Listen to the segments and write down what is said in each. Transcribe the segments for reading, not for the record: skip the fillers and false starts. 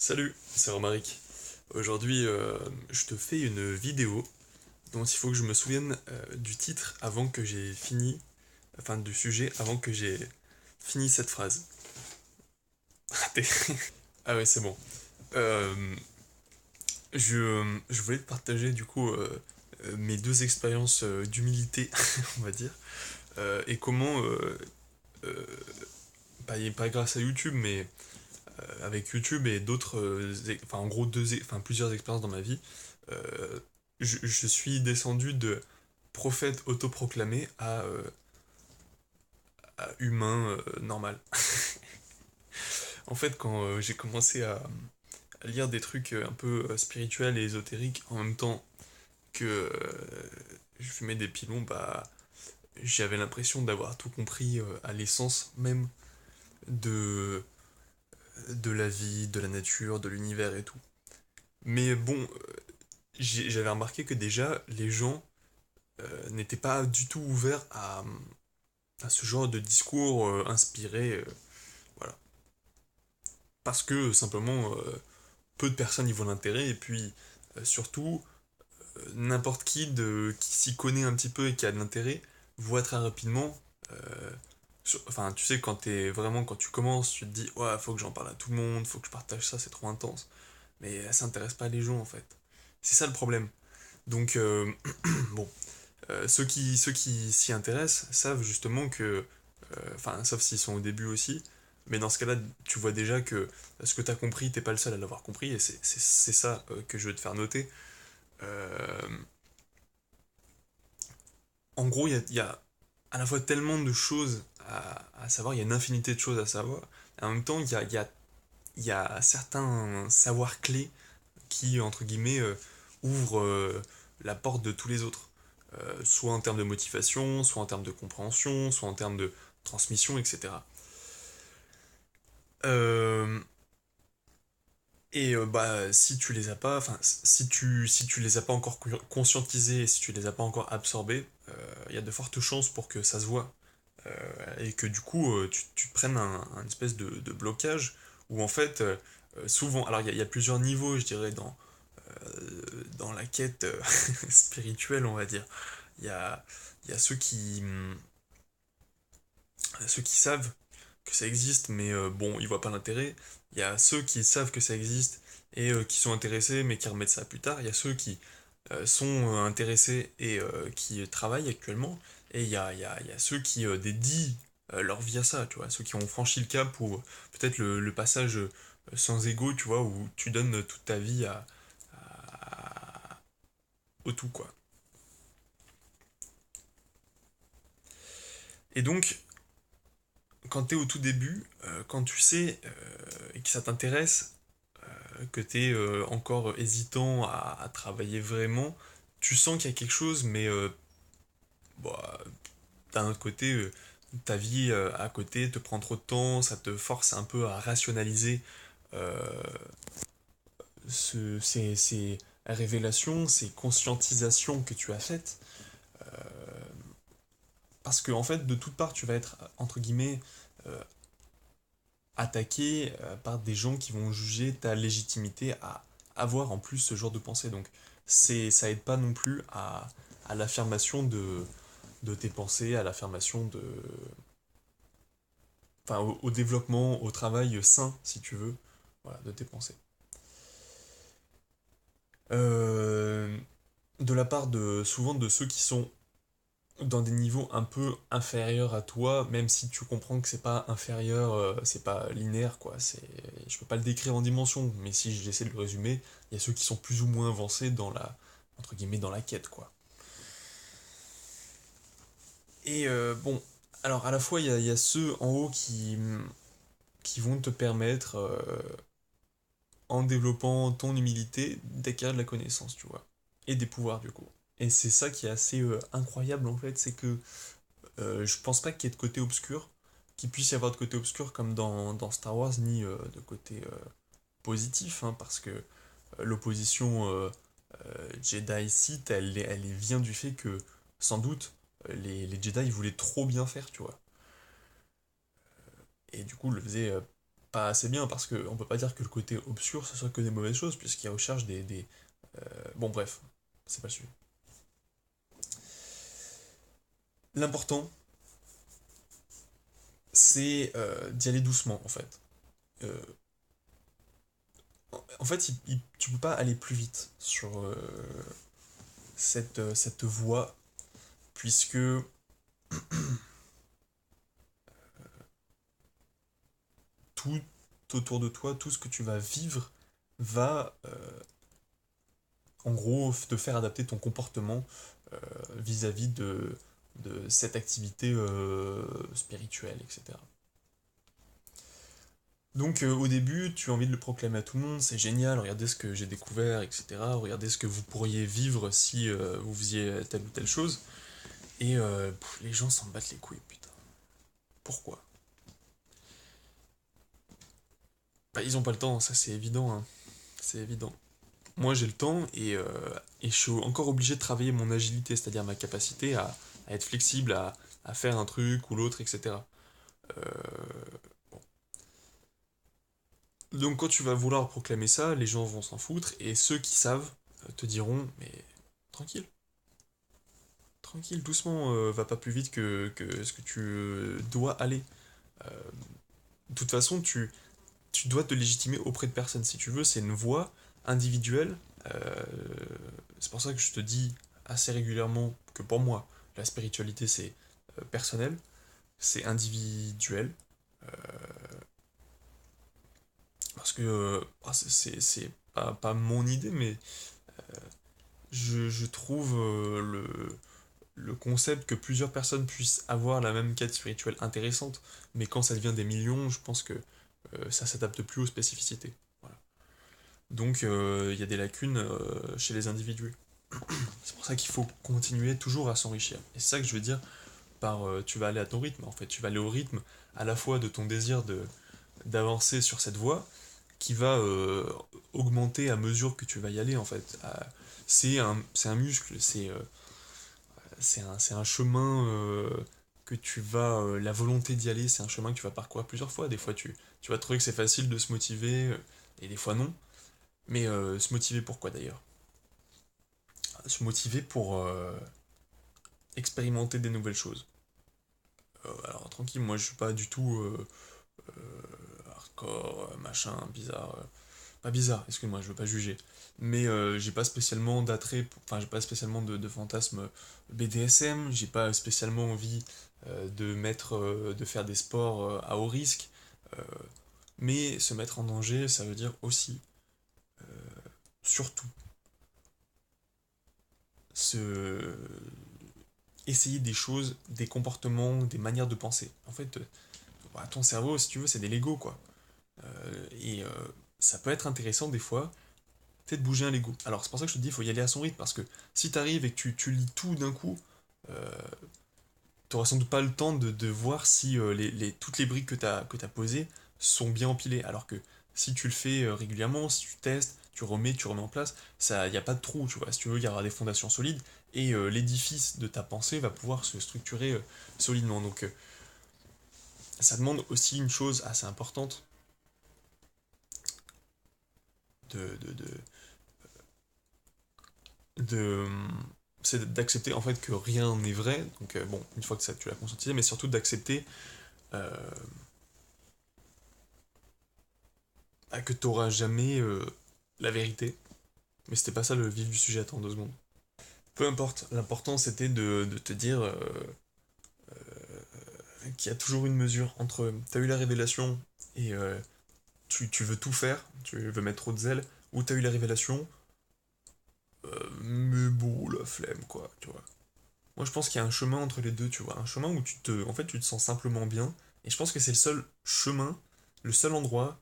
Salut, c'est Romaric. Aujourd'hui, je te fais une vidéo dont il faut que je me souvienne du titre avant que j'ai fini, enfin du sujet avant que j'ai fini cette phrase. Raté. Ah ouais, c'est bon. Euh, je voulais te partager du coup mes deux expériences d'humilité, on va dire, et comment, euh, pas grâce à YouTube, mais avec YouTube et d'autres, enfin en gros enfin plusieurs expériences dans ma vie, euh, je suis descendu de prophète autoproclamé à humain normal. En fait, quand j'ai commencé à lire des trucs un peu spirituels et ésotériques en même temps que je fumais des pilons, bah j'avais l'impression d'avoir tout compris à l'essence même de, de la vie, de la nature, de l'univers et tout. Mais bon, j'avais remarqué que déjà les gens n'étaient pas du tout ouverts à ce genre de discours inspiré, voilà. Parce que simplement, peu de personnes y voient l'intérêt, et puis surtout, n'importe qui s'y connaît un petit peu et qui a de l'intérêt, voit très rapidement. Enfin, tu sais, quand tu commences, tu te dis, ouais, faut que j'en parle à tout le monde, faut que je partage ça, c'est trop intense. Mais ça intéresse pas les gens en fait. C'est ça le problème. Donc, bon, ceux qui s'y intéressent savent justement que, enfin, sauf s'ils sont au début aussi, mais dans ce cas-là, tu vois déjà que ce que tu as compris, t'es pas le seul à l'avoir compris, et c'est ça que je veux te faire noter. Euh, En gros, il y a à la fois tellement de choses à savoir, il y a une infinité de choses à savoir, et en même temps, il y a certains savoirs clés qui, entre guillemets, ouvrent la porte de tous les autres. Soit en termes de motivation, soit en termes de compréhension, soit en termes de transmission, etc. Euh, bah, si tu les as pas, enfin, si tu les as pas encore conscientisés, si tu les as pas encore absorbés, il y a de fortes chances pour que ça se voit. Et que du coup, tu te prennes un espèce de blocage où en fait, souvent, alors il y a plusieurs niveaux, je dirais, dans la quête spirituelle, on va dire. Il y a, il y a ceux qui savent que ça existe, mais bon, ils voient pas l'intérêt. Il y a ceux qui savent que ça existe et qui sont intéressés, mais qui remettent ça plus tard. Il y a ceux qui sont intéressés et qui travaillent actuellement. Et il y a ceux qui dédient leur vie à ça, tu vois. Ceux qui ont franchi le cap ou peut-être le passage sans ego, tu vois, où tu donnes toute ta vie au tout, quoi. Et donc, quand tu es au tout début, quand tu sais et que ça t'intéresse, que tu es encore hésitant à travailler vraiment, tu sens qu'il y a quelque chose, mais bah, d'un autre côté, ta vie à côté te prend trop de temps, ça te force un peu à rationaliser euh, ces révélations, ces conscientisations que tu as faites. Parce que, en fait, de toutes parts, tu vas être, entre guillemets, euh, attaqué par des gens qui vont juger ta légitimité à avoir en plus ce genre de pensée. Donc ça aide pas non plus à l'affirmation de tes pensées, à l'affirmation de... Enfin, au développement, au travail sain, si tu veux, voilà, de tes pensées. Euh, de la part de souvent de ceux qui sont dans des niveaux un peu inférieurs à toi, même si tu comprends que c'est pas inférieur, c'est pas linéaire, quoi. Je peux pas le décrire en dimension, mais si j'essaie de le résumer, il y a ceux qui sont plus ou moins avancés dans entre guillemets, dans la quête, quoi. Et bon, alors à la fois il y a ceux en haut qui vont te permettre, en développant ton humilité, d'acquérir de la connaissance, tu vois, et des pouvoirs du coup. Et c'est ça qui est assez incroyable en fait, c'est que je pense pas qu'il y ait de côté obscur, qu'il puisse y avoir de côté obscur comme dans Star Wars, ni de côté positif, hein, parce que l'opposition Jedi-Sith, elle vient du fait que, sans doute, les Jedi ils voulaient trop bien faire, tu vois. Et du coup, le faisaient pas assez bien, parce qu'on peut pas dire que le côté obscur, ce soit que des mauvaises choses, puisqu'il recherche bon bref, c'est pas le sujet. L'important, c'est d'y aller doucement, en fait. Euh, En fait, tu peux pas aller plus vite sur cette voie, puisque tout autour de toi, tout ce que tu vas vivre, va en gros te faire adapter ton comportement euh, vis-à-vis de cette activité spirituelle, etc. Donc au début, tu as envie de le proclamer à tout le monde, c'est génial, regardez ce que j'ai découvert, etc. Regardez ce que vous pourriez vivre si vous faisiez telle ou telle chose. Et les gens s'en battent les couilles, putain. Pourquoi? Bah, ils ont pas le temps, ça c'est évident, hein. C'est évident. Moi j'ai le temps et je suis encore obligé de travailler mon agilité, c'est-à-dire ma capacité à être flexible, à faire un truc ou l'autre, etc. Euh, Donc quand tu vas vouloir proclamer ça, les gens vont s'en foutre et ceux qui savent te diront mais tranquille, tranquille, doucement, va pas plus vite que ce que tu dois aller. Euh, de toute façon, tu dois te légitimer auprès de personne si tu veux, c'est une voie individuelle. Euh, c'est pour ça que je te dis assez régulièrement que pour moi, la spiritualité c'est personnel, c'est individuel. Euh, Parce que c'est pas mon idée, mais je trouve le concept que plusieurs personnes puissent avoir la même quête spirituelle intéressante, mais quand ça devient des millions, je pense que ça s'adapte plus aux spécificités. Voilà. Donc il y a des lacunes chez les individus. C'est pour ça qu'il faut continuer toujours à s'enrichir. Et c'est ça que je veux dire par tu vas aller à ton rythme. En fait, tu vas aller au rythme à la fois de ton désir d'avancer sur cette voie, qui va augmenter à mesure que tu vas y aller en fait. C'est un muscle, c'est un chemin que tu vas... la volonté d'y aller, c'est un chemin que tu vas parcourir plusieurs fois. Des fois tu vas trouver que c'est facile de se motiver, et des fois non. Mais se motiver pourquoi d'ailleurs? Se motiver pour expérimenter des nouvelles choses. Alors tranquille, moi je suis pas du tout hardcore, machin, bizarre. Pas bizarre, excuse-moi, je veux pas juger. Mais j'ai pas spécialement d'attrait, enfin j'ai pas spécialement de fantasme BDSM, j'ai pas spécialement envie de faire des sports à haut risque. euh, mais se mettre en danger, ça veut dire aussi, surtout, se essayer des choses, des comportements, des manières de penser. En fait, bah, ton cerveau, si tu veux, c'est des Lego, quoi. Et ça peut être intéressant des fois peut-être bouger un Lego. Alors c'est pour ça que je te dis, il faut y aller à son rythme, parce que si t'arrives et que tu lis tout d'un coup, euh, t'auras sans doute pas le temps de voir si toutes les briques que t'as posées sont bien empilées. Alors que si tu le fais régulièrement, si tu testes, tu remets en place, ça, y a pas de trou, tu vois. Si tu veux, il y aura des fondations solides et l'édifice de ta pensée va pouvoir se structurer solidement. Donc ça demande aussi une chose assez importante de, de, de, de c'est d'accepter en fait que rien n'est vrai. Donc bon, une fois que ça tu l'as conscientisé, mais surtout d'accepter euh, que tu n'auras jamais la vérité. Mais c'était pas ça le vif du sujet, attends 2 secondes. Peu importe, l'important c'était de te dire qu'il y a toujours une mesure entre t'as eu la révélation et tu veux tout faire, tu veux mettre trop de zèle, ou t'as eu la révélation, mais bon, la flemme quoi, tu vois. Moi, je pense qu'il y a un chemin entre les deux, tu vois. Un chemin où en fait, tu te sens simplement bien. Et je pense que c'est le seul chemin, le seul endroit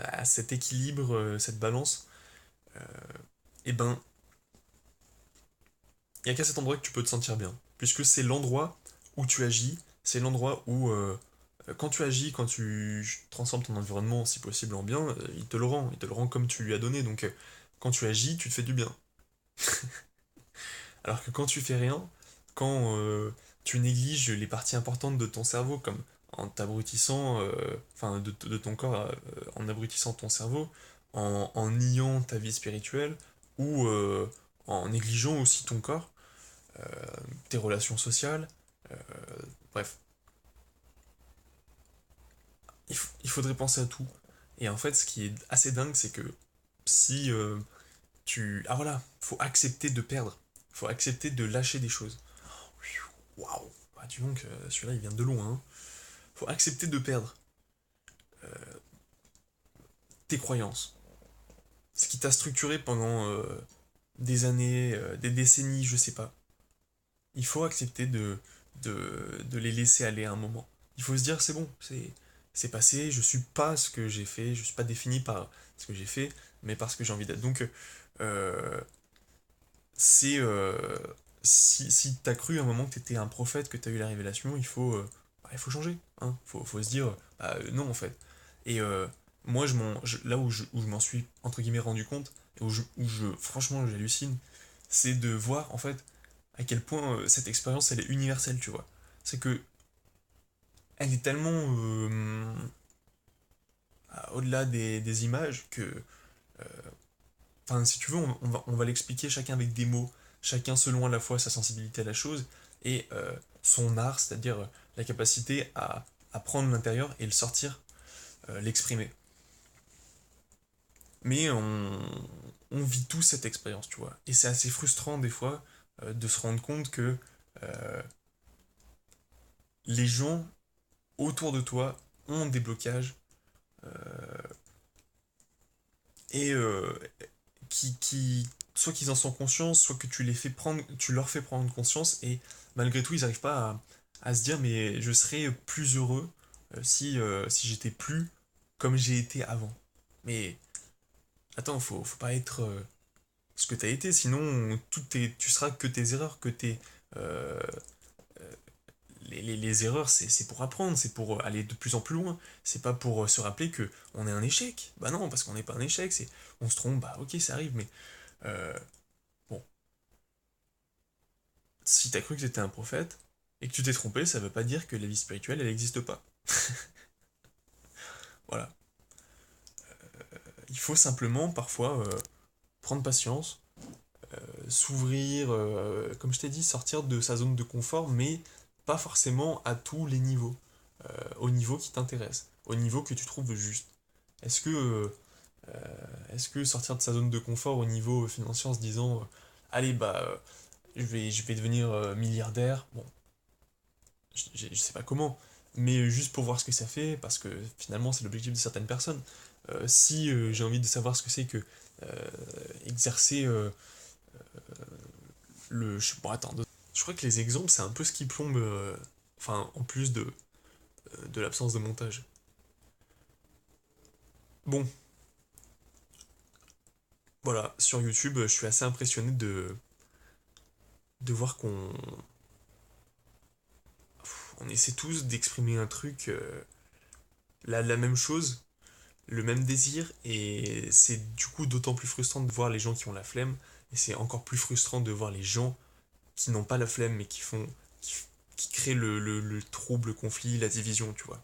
à cet équilibre, cette balance. euh, et ben, il n'y a qu'à cet endroit que tu peux te sentir bien. Puisque c'est l'endroit où tu agis, c'est l'endroit où, quand tu agis, quand tu transformes ton environnement, si possible, en bien, il te le rend comme tu lui as donné. Donc, quand tu agis, tu te fais du bien. Alors que quand tu fais rien, quand tu négliges les parties importantes de ton cerveau, comme en t'abrutissant, enfin de ton corps, en abrutissant ton cerveau, en niant ta vie spirituelle, ou en négligeant aussi ton corps, euh, tes relations sociales, euh, bref, il faudrait penser à tout. Et en fait, ce qui est assez dingue, c'est que si tu... Ah voilà, faut accepter de perdre. Faut accepter de lâcher des choses. Waouh. Bah dis donc, celui-là, il vient de loin. Hein. Faut accepter de perdre tes croyances. Ce qui t'a structuré pendant des années, des décennies, je sais pas. Il faut accepter de les laisser aller à un moment. Il faut se dire, c'est bon, c'est passé, je suis pas ce que j'ai fait, je suis pas défini par ce que j'ai fait, mais par ce que j'ai envie d'être. Donc, euh, c'est si t'as cru à un moment que t'étais un prophète, que t'as eu la révélation, il faut changer, hein. Faut se dire non en fait. Et moi là où je m'en suis entre guillemets rendu compte et franchement j'hallucine, c'est de voir en fait à quel point cette expérience elle est universelle, tu vois. C'est que elle est tellement au-delà des images que enfin, si tu veux, on va l'expliquer chacun avec des mots, chacun selon à la fois sa sensibilité à la chose et son art, c'est-à-dire la capacité à prendre l'intérieur et le sortir, l'exprimer. Mais on vit tous cette expérience, tu vois. Et c'est assez frustrant des fois de se rendre compte que euh, les gens autour de toi ont des blocages euh, et soit qu'ils en sont conscients, soit que tu leur fais prendre conscience et malgré tout ils n'arrivent pas à se dire mais je serais plus heureux si j'étais plus comme j'ai été avant. Mais attends, faut pas être ce que t'as été, sinon tu seras que tes erreurs, euh, les erreurs, c'est pour apprendre, c'est pour aller de plus en plus loin. C'est pas pour se rappeler que on est un échec. Bah non, parce qu'on n'est pas un échec. On se trompe, bah ok, ça arrive, mais euh, bon, si t'as cru que t'étais un prophète et que tu t'es trompé, ça veut pas dire que la vie spirituelle, elle n'existe pas. Voilà. Il faut simplement parfois prendre patience, s'ouvrir, comme je t'ai dit, sortir de sa zone de confort, mais pas forcément à tous les niveaux. Au niveau qui t'intéresse, au niveau que tu trouves juste. Est-ce que, est-ce que sortir de sa zone de confort au niveau financier en se disant allez, bah, je vais devenir milliardaire, bon, je sais pas comment, mais juste pour voir ce que ça fait, parce que finalement c'est l'objectif de certaines personnes. Si j'ai envie de savoir ce que c'est que exercer le. Bon, attends, je crois que les exemples c'est un peu ce qui plombe, enfin, en plus de l'absence de montage. Bon, voilà, sur YouTube, je suis assez impressionné de voir on essaie tous d'exprimer un truc, la même chose, le même désir, et c'est du coup d'autant plus frustrant de voir les gens qui ont la flemme, et c'est encore plus frustrant de voir les gens qui n'ont pas la flemme, mais qui, qui créent le trouble, le conflit, la division, tu vois.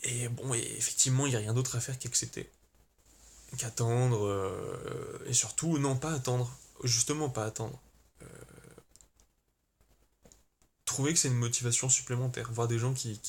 Et bon, et effectivement, il n'y a rien d'autre à faire qu'accepter, qu'attendre, et surtout, non, pas attendre, justement pas attendre. Trouver que c'est une motivation supplémentaire, voir des gens qui